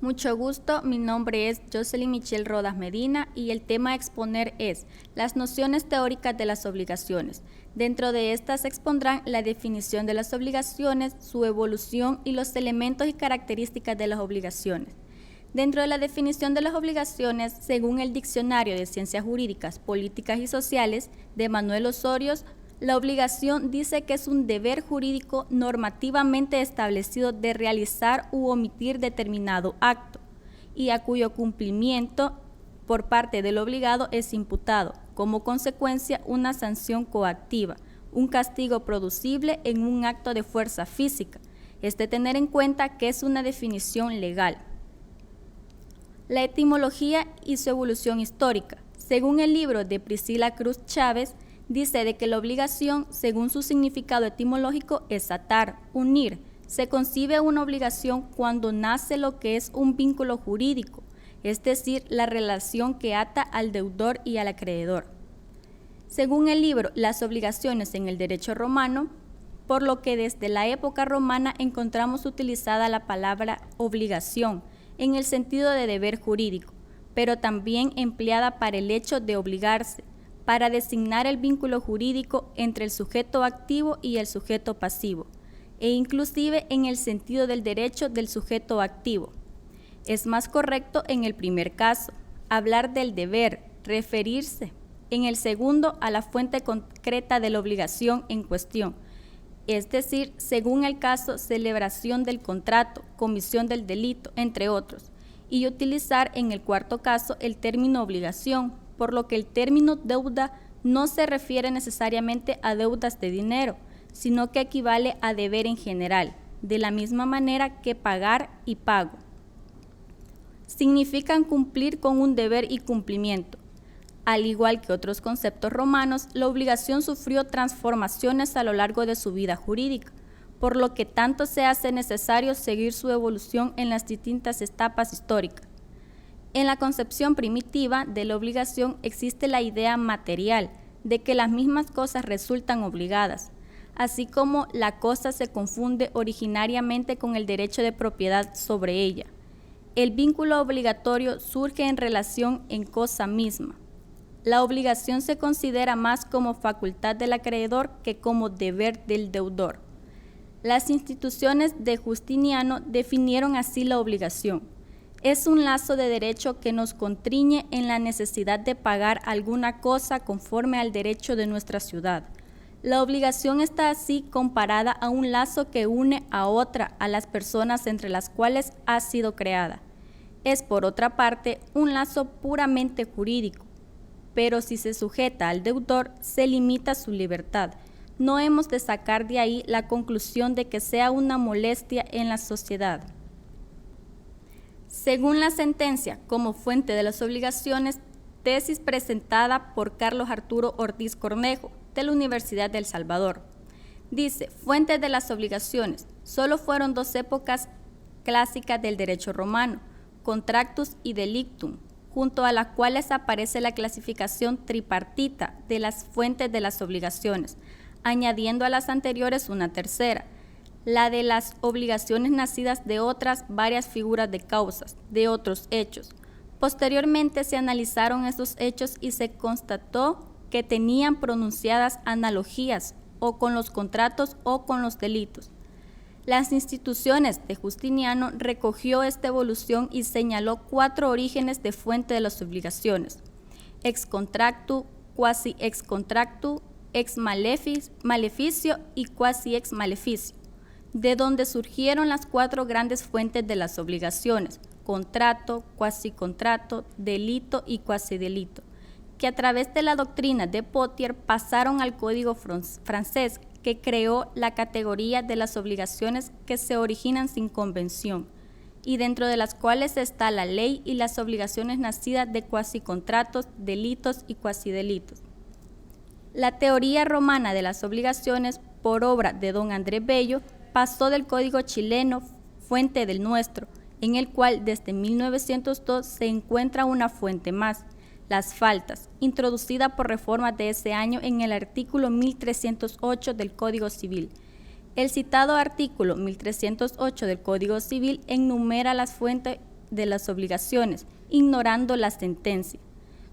Mucho gusto, mi nombre es Jocelyn Michelle Rodas Medina y el tema a exponer es las nociones teóricas de las obligaciones. Dentro de estas se expondrán la definición de las obligaciones, su evolución y los elementos y características de las obligaciones. Dentro de la definición de las obligaciones, según el Diccionario de Ciencias Jurídicas, Políticas y Sociales de Manuel Osorio, la obligación dice que es un deber jurídico normativamente establecido de realizar u omitir determinado acto y a cuyo cumplimiento por parte del obligado es imputado, como consecuencia, una sanción coactiva, un castigo producible en un acto de fuerza física. Es de tener en cuenta que es una definición legal. La etimología y su evolución histórica. Según el libro de Priscila Cruz Chávez, dice de que la obligación, según su significado etimológico, es atar, unir. Se concibe una obligación cuando nace lo que es un vínculo jurídico, es decir, la relación que ata al deudor y al acreedor. Según el libro Las obligaciones en el derecho romano, por lo que desde la época romana encontramos utilizada la palabra obligación en el sentido de deber jurídico, pero también empleada para el hecho de obligarse, para designar el vínculo jurídico entre el sujeto activo y el sujeto pasivo, e inclusive en el sentido del derecho del sujeto activo. Es más correcto en el primer caso, hablar del deber, referirse, en el segundo a la fuente concreta de la obligación en cuestión, es decir, según el caso, celebración del contrato, comisión del delito, entre otros, y utilizar en el cuarto caso el término obligación, por lo que el término deuda no se refiere necesariamente a deudas de dinero, sino que equivale a deber en general, de la misma manera que pagar y pago. Significan cumplir con un deber y cumplimiento. Al igual que otros conceptos romanos, la obligación sufrió transformaciones a lo largo de su vida jurídica, por lo que tanto se hace necesario seguir su evolución en las distintas etapas históricas. En la concepción primitiva de la obligación existe la idea material de que las mismas cosas resultan obligadas, así como la cosa se confunde originariamente con el derecho de propiedad sobre ella. El vínculo obligatorio surge en relación en cosa misma. La obligación se considera más como facultad del acreedor que como deber del deudor. Las instituciones de Justiniano definieron así la obligación. Es un lazo de derecho que nos constriñe en la necesidad de pagar alguna cosa conforme al derecho de nuestra ciudad. La obligación está así comparada a un lazo que une a otra a las personas entre las cuales ha sido creada. Es, por otra parte, un lazo puramente jurídico, pero si se sujeta al deudor, se limita su libertad. No hemos de sacar de ahí la conclusión de que sea una molestia en la sociedad. Según la sentencia, como fuente de las obligaciones, tesis presentada por Carlos Arturo Ortiz Cornejo, de la Universidad de El Salvador. Dice, fuente de las obligaciones, solo fueron dos épocas clásicas del derecho romano, contractus y delictum, junto a las cuales aparece la clasificación tripartita de las fuentes de las obligaciones, añadiendo a las anteriores una tercera, la de las obligaciones nacidas de otras varias figuras de causas, de otros hechos. Posteriormente se analizaron estos hechos y se constató que tenían pronunciadas analogías o con los contratos o con los delitos. Las instituciones de Justiniano recogió esta evolución y señaló 4 orígenes de fuente de las obligaciones: ex contractu, quasi ex contractu, ex maleficio y quasi ex maleficio, de donde surgieron las 4 grandes fuentes de las obligaciones: contrato, quasi contrato, delito y quasi delito, que a través de la doctrina de Potier pasaron al Código francés, que creó la categoría de las obligaciones que se originan sin convención, y dentro de las cuales está la ley y las obligaciones nacidas de cuasicontratos, delitos y cuasidelitos. La teoría romana de las obligaciones, por obra de don Andrés Bello, pasó del Código chileno, fuente del nuestro, en el cual desde 1902 se encuentra una fuente más, las faltas, introducida por reformas de ese año en el artículo 1308 del Código Civil. El citado artículo 1308 del Código Civil enumera las fuentes de las obligaciones, ignorando la sentencia.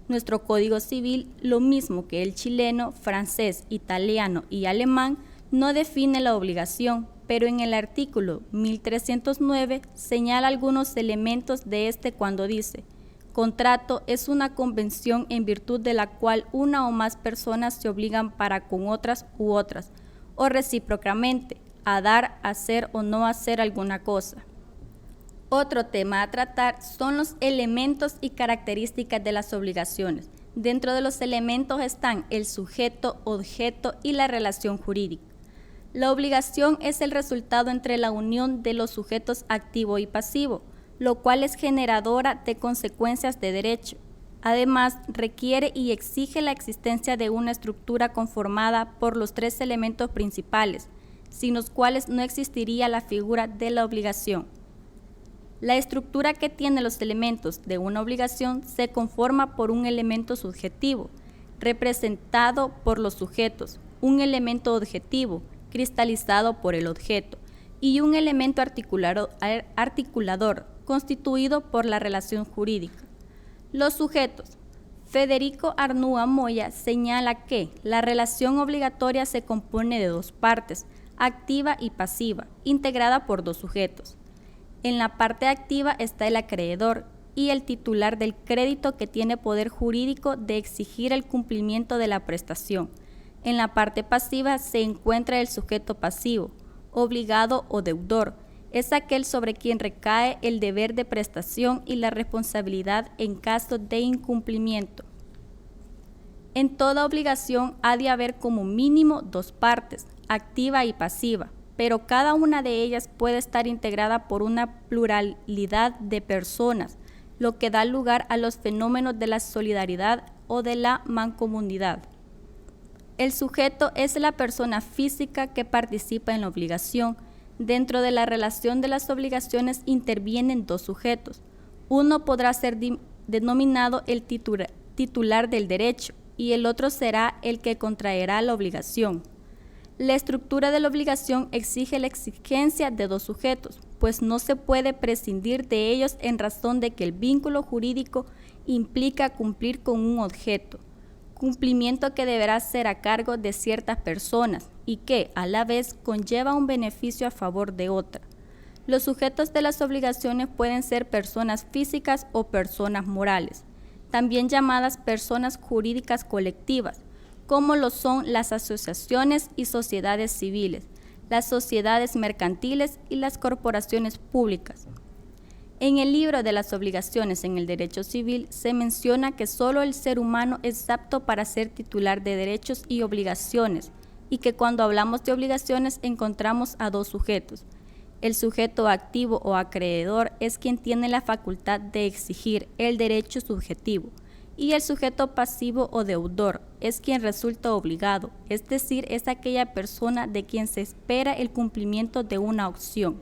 Nuestro Código Civil, lo mismo que el chileno, francés, italiano y alemán, no define la obligación, pero en el artículo 1309 señala algunos elementos de este cuando dice: contrato es una convención en virtud de la cual una o más personas se obligan para con otras u otras, o recíprocamente, a dar, hacer o no hacer alguna cosa. Otro tema a tratar son los elementos y características de las obligaciones. Dentro de los elementos están el sujeto, objeto y la relación jurídica. La obligación es el resultado entre la unión de los sujetos activo y pasivo, lo cual es generadora de consecuencias de derecho. Además, requiere y exige la existencia de una estructura conformada por los tres elementos principales, sin los cuales no existiría la figura de la obligación. La estructura que tiene los elementos de una obligación se conforma por un elemento subjetivo, representado por los sujetos, un elemento objetivo, cristalizado por el objeto, y un elemento articulador, constituido por la relación jurídica. Los sujetos. Federico Arnúa Moya señala que la relación obligatoria se compone de dos partes, activa y pasiva, integrada por dos sujetos. En la parte activa está el acreedor y el titular del crédito que tiene poder jurídico de exigir el cumplimiento de la prestación. En la parte pasiva se encuentra el sujeto pasivo, obligado o deudor. Es aquel sobre quien recae el deber de prestación y la responsabilidad en caso de incumplimiento. En toda obligación ha de haber como mínimo dos partes, activa y pasiva, pero cada una de ellas puede estar integrada por una pluralidad de personas, lo que da lugar a los fenómenos de la solidaridad o de la mancomunidad. El sujeto es la persona física que participa en la obligación. Dentro de la relación de las obligaciones intervienen dos sujetos. Uno podrá ser denominado el titular del derecho y el otro será el que contraerá la obligación. La estructura de la obligación exige la exigencia de dos sujetos, pues no se puede prescindir de ellos en razón de que el vínculo jurídico implica cumplir con un objeto, cumplimiento que deberá ser a cargo de ciertas personas y que, a la vez, conlleva un beneficio a favor de otra. Los sujetos de las obligaciones pueden ser personas físicas o personas morales, también llamadas personas jurídicas colectivas, como lo son las asociaciones y sociedades civiles, las sociedades mercantiles y las corporaciones públicas. En el libro de las obligaciones en el derecho civil se menciona que solo el ser humano es apto para ser titular de derechos y obligaciones, y que cuando hablamos de obligaciones encontramos a dos sujetos. El sujeto activo o acreedor es quien tiene la facultad de exigir el derecho subjetivo, y el sujeto pasivo o deudor es quien resulta obligado, es decir, es aquella persona de quien se espera el cumplimiento de una opción.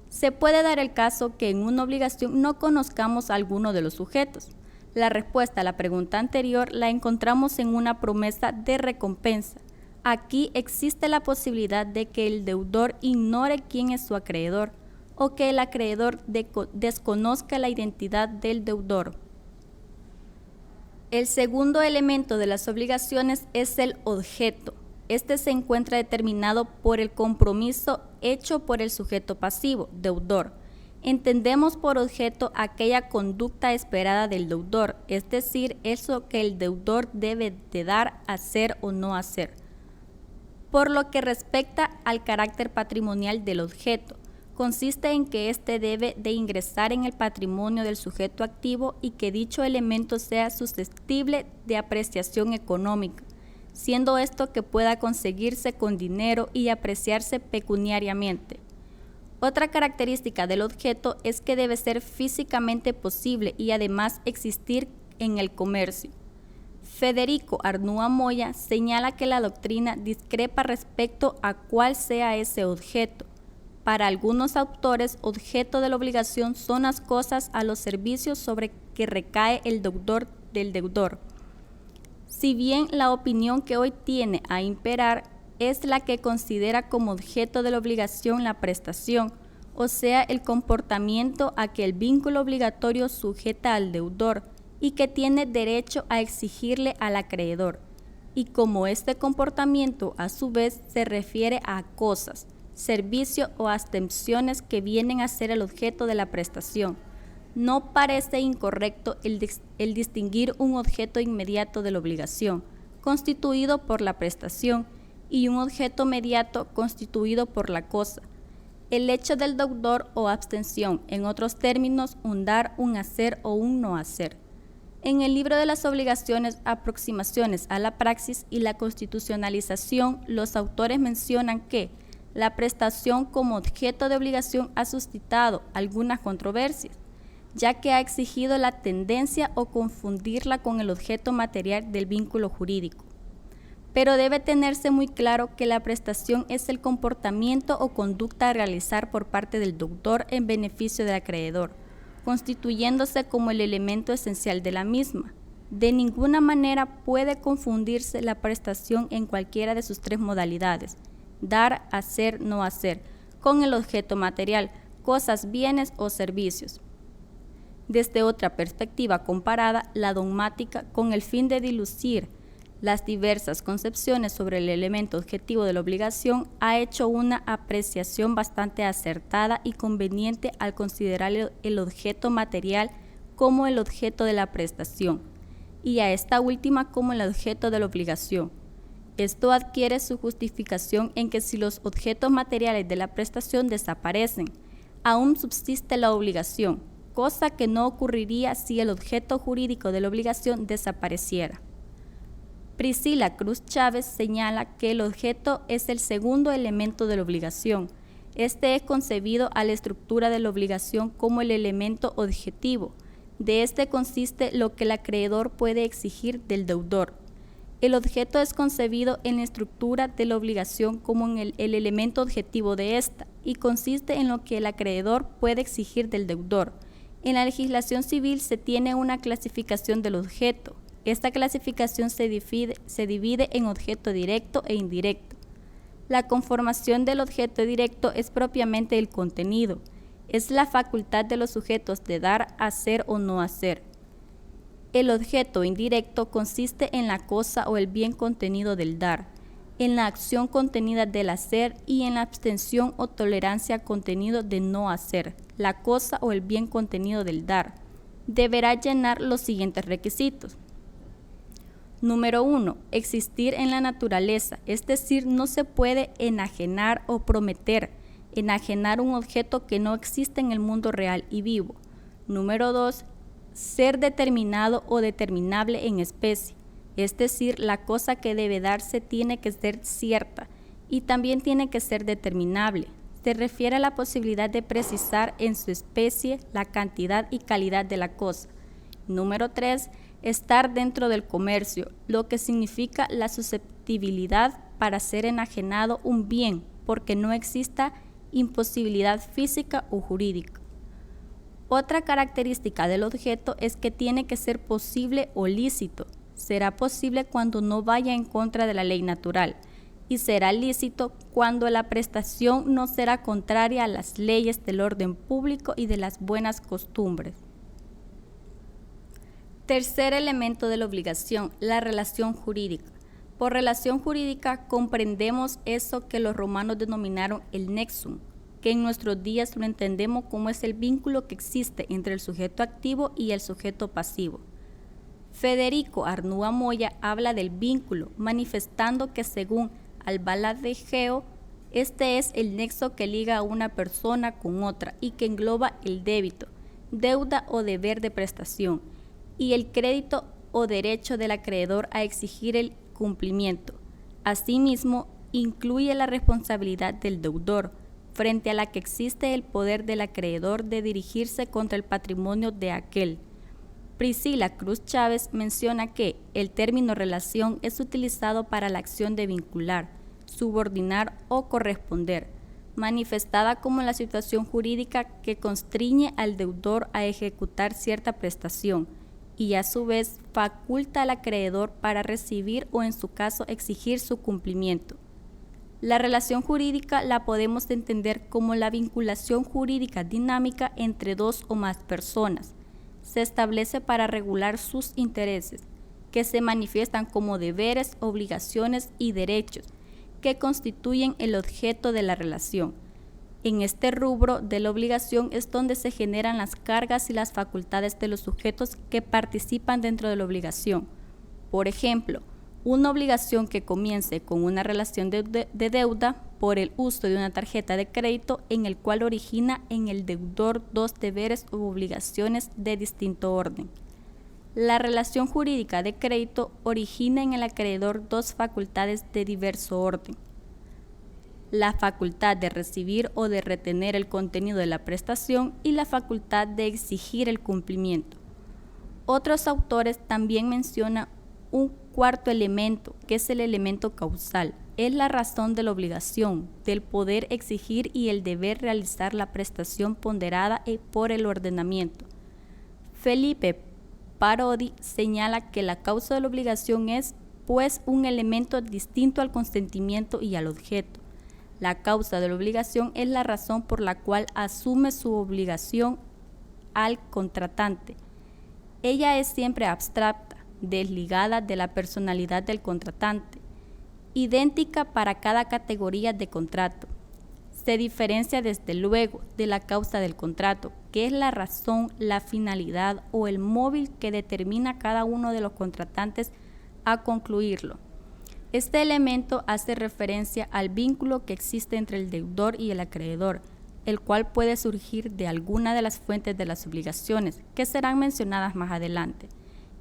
Se puede dar el caso que en una obligación no conozcamos a alguno de los sujetos. La respuesta a la pregunta anterior la encontramos en una promesa de recompensa. Aquí existe la posibilidad de que el deudor ignore quién es su acreedor o que el acreedor desconozca la identidad del deudor. El segundo elemento de las obligaciones es el objeto. Este se encuentra determinado por el compromiso hecho por el sujeto pasivo, deudor. Entendemos por objeto aquella conducta esperada del deudor, es decir, eso que el deudor debe de dar, hacer o no hacer. Por lo que respecta al carácter patrimonial del objeto, consiste en que éste debe de ingresar en el patrimonio del sujeto activo y que dicho elemento sea susceptible de apreciación económica, siendo esto que pueda conseguirse con dinero y apreciarse pecuniariamente. Otra característica del objeto es que debe ser físicamente posible y además existir en el comercio. Federico Arnúa Moya señala que la doctrina discrepa respecto a cuál sea ese objeto. Para algunos autores, objeto de la obligación son las cosas a los servicios sobre que recae el deudor del deudor. Si bien la opinión que hoy tiene a imperar es la que considera como objeto de la obligación la prestación, o sea, el comportamiento a que el vínculo obligatorio sujeta al deudor y que tiene derecho a exigirle al acreedor, y como este comportamiento a su vez se refiere a cosas, servicios o abstenciones que vienen a ser el objeto de la prestación. No parece incorrecto el distinguir un objeto inmediato de la obligación, constituido por la prestación, y un objeto mediato constituido por la cosa. El hecho del deudor o abstención, en otros términos, un dar, un hacer o un no hacer. En el libro de las obligaciones, aproximaciones a la praxis y la constitucionalización, los autores mencionan que la prestación como objeto de obligación ha suscitado algunas controversias, ya que ha exigido la tendencia o confundirla con el objeto material del vínculo jurídico. Pero debe tenerse muy claro que la prestación es el comportamiento o conducta a realizar por parte del deudor en beneficio del acreedor, constituyéndose como el elemento esencial de la misma. De ninguna manera puede confundirse la prestación en cualquiera de sus tres modalidades, dar, hacer, no hacer, con el objeto material, cosas, bienes o servicios. Desde otra perspectiva comparada, la dogmática, con el fin de dilucir las diversas concepciones sobre el elemento objetivo de la obligación, ha hecho una apreciación bastante acertada y conveniente al considerar el objeto material como el objeto de la prestación y a esta última como el objeto de la obligación. Esto adquiere su justificación en que si los objetos materiales de la prestación desaparecen, aún subsiste la obligación, cosa que no ocurriría si el objeto jurídico de la obligación desapareciera. Priscila Cruz Chávez señala que el objeto es el segundo elemento de la obligación. Este es concebido a la estructura de la obligación como el elemento objetivo. De este consiste lo que el acreedor puede exigir del deudor. El objeto es concebido en la estructura de la obligación como en el elemento objetivo de esta, y consiste en lo que el acreedor puede exigir del deudor. En la legislación civil se tiene una clasificación del objeto. Esta clasificación se divide en objeto directo e indirecto. La conformación del objeto directo es propiamente el contenido. Es la facultad de los sujetos de dar, hacer o no hacer. El objeto indirecto consiste en la cosa o el bien contenido del dar, en la acción contenida del hacer y en la abstención o tolerancia contenido de no hacer, la cosa o el bien contenido del dar. Deberá llenar los siguientes requisitos. Número 1. Existir en la naturaleza, es decir, no se puede enajenar o prometer, enajenar un objeto que no existe en el mundo real y vivo. Número 2. Ser determinado o determinable en especie, es decir, la cosa que debe darse tiene que ser cierta y también tiene que ser determinable. Se refiere a la posibilidad de precisar en su especie la cantidad y calidad de la cosa. Número 3. Estar dentro del comercio, lo que significa la susceptibilidad para ser enajenado un bien, porque no exista imposibilidad física o jurídica. Otra característica del objeto es que tiene que ser posible o lícito. Será posible cuando no vaya en contra de la ley natural, y será lícito cuando la prestación no será contraria a las leyes del orden público y de las buenas costumbres. Tercer elemento de la obligación, la relación jurídica. Por relación jurídica comprendemos eso que los romanos denominaron el nexum, que en nuestros días lo entendemos como es el vínculo que existe entre el sujeto activo y el sujeto pasivo. Federico Arnúa Moya habla del vínculo, manifestando que según Albalá de Geo, este es el nexo que liga a una persona con otra y que engloba el débito, deuda o deber de prestación, y el crédito o derecho del acreedor a exigir el cumplimiento. Asimismo, incluye la responsabilidad del deudor, frente a la que existe el poder del acreedor de dirigirse contra el patrimonio de aquel. Priscila Cruz Chávez menciona que el término relación es utilizado para la acción de vincular, subordinar o corresponder, manifestada como la situación jurídica que constriñe al deudor a ejecutar cierta prestación y a su vez faculta al acreedor para recibir o en su caso exigir su cumplimiento. La relación jurídica la podemos entender como la vinculación jurídica dinámica entre dos o más personas. Se establece para regular sus intereses, que se manifiestan como deberes, obligaciones y derechos, que constituyen el objeto de la relación. En este rubro de la obligación es donde se generan las cargas y las facultades de los sujetos que participan dentro de la obligación. Por ejemplo, una obligación que comience con una relación de deuda por el uso de una tarjeta de crédito en el cual origina en el deudor dos deberes u obligaciones de distinto orden. La relación jurídica de crédito origina en el acreedor dos facultades de diverso orden: la facultad de recibir o de retener el contenido de la prestación y la facultad de exigir el cumplimiento. Otros autores también mencionan un cuarto elemento, que es el elemento causal. Es la razón de la obligación, del poder exigir y el deber realizar la prestación ponderada por el ordenamiento. Felipe Parodi señala que la causa de la obligación es, pues, un elemento distinto al consentimiento y al objeto. La causa de la obligación es la razón por la cual asume su obligación al contratante. Ella es siempre abstracta, desligada de la personalidad del contratante, idéntica para cada categoría de contrato. Se diferencia desde luego de la causa del contrato, que es la razón, la finalidad o el móvil que determina a cada uno de los contratantes a concluirlo. Este elemento hace referencia al vínculo que existe entre el deudor y el acreedor, el cual puede surgir de alguna de las fuentes de las obligaciones, que serán mencionadas más adelante,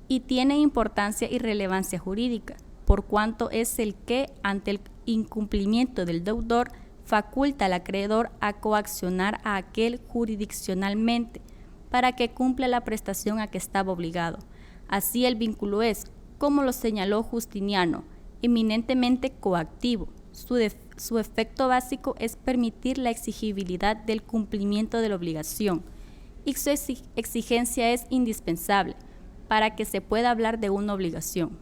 y tiene importancia y relevancia jurídica, por cuanto es el que, ante el incumplimiento del deudor, faculta al acreedor a coaccionar a aquel jurisdiccionalmente para que cumpla la prestación a que estaba obligado. Así el vínculo es, como lo señaló Justiniano, eminentemente coactivo. Su efecto básico es permitir la exigibilidad del cumplimiento de la obligación, y su exigencia es indispensable para que se pueda hablar de una obligación.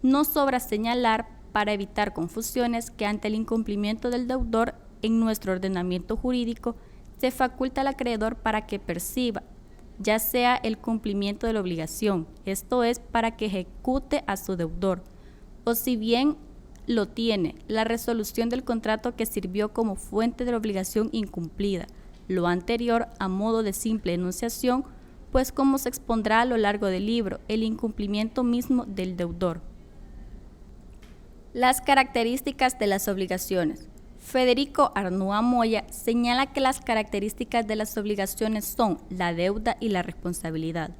No sobra señalar, para evitar confusiones, que ante el incumplimiento del deudor en nuestro ordenamiento jurídico se faculta al acreedor para que perciba, ya sea el cumplimiento de la obligación, esto es, para que ejecute a su deudor, o si bien lo tiene, la resolución del contrato que sirvió como fuente de la obligación incumplida, lo anterior a modo de simple enunciación, pues como se expondrá a lo largo del libro, el incumplimiento mismo del deudor. Las características de las obligaciones. Federico Arnúa Moya señala que las características de las obligaciones son la deuda y la responsabilidad.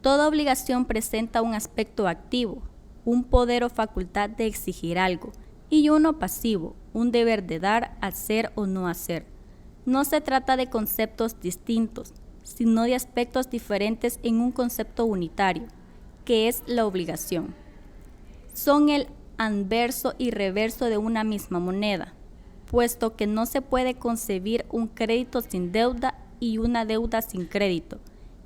Toda obligación presenta un aspecto activo, un poder o facultad de exigir algo, y uno pasivo, un deber de dar, hacer o no hacer. No se trata de conceptos distintos, sino de aspectos diferentes en un concepto unitario, que es la obligación. Son el anverso y reverso de una misma moneda, puesto que no se puede concebir un crédito sin deuda y una deuda sin crédito.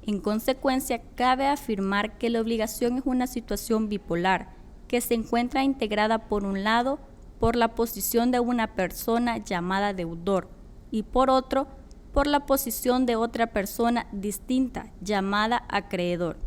En consecuencia, cabe afirmar que la obligación es una situación bipolar, que se encuentra integrada por un lado por la posición de una persona llamada deudor y por otro por la posición de otra persona distinta llamada acreedor.